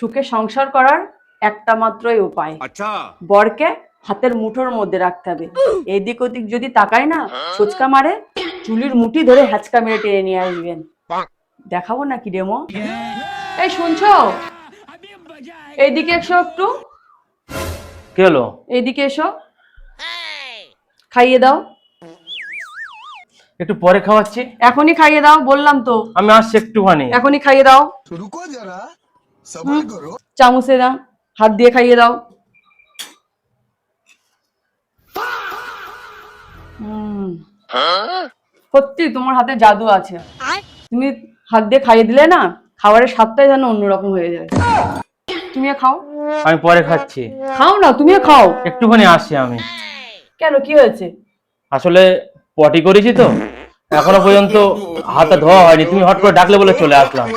সুখে সংসার করার একটা মাত্রই উপায়, আচ্ছা বরকে হাতের মুঠোর মধ্যে রাখতে হবে। এদিক ওদিক যদি তাকায় না, ছোচকা মারে, চুলির মুঠি ধরে হ্যাচকা মেরে টেনে নিয়ে আসবেন। দেখাবো নাকি ডেমো? এই শুনছো, এইদিকে এসো একটু, কি হলো? এইদিকে এসো, খাইয়ে দাও। একটু পরে খাওয়াচ্ছি। এখনই খাইয়ে দাও বললাম তো, আমি আসছি একটুখানি। এখনই খাইয়ে দাও। रुको जरा सबर करो। চামচে দাও, হাত দিয়ে খাইয়ে দাও। সত্যি তোমার হাতে জাদু আছে, তুমি হাত দিয়ে খাইয়ে দিলে না, খাবারের স্বাদটাই যেন অন্যরকম হয়ে যায়। তুমিও খাও। আমি পরে খাচ্ছি। খাও না, তুমিও খাও। একটুখানি আসছি আমি। কেন, কি হয়েছে? আসলে পটি করেছি তো, এখনো পর্যন্ত হাতটা ধোয়া হয়নি, তুমি হট করে ডাকলে বলে চলে আসলাম।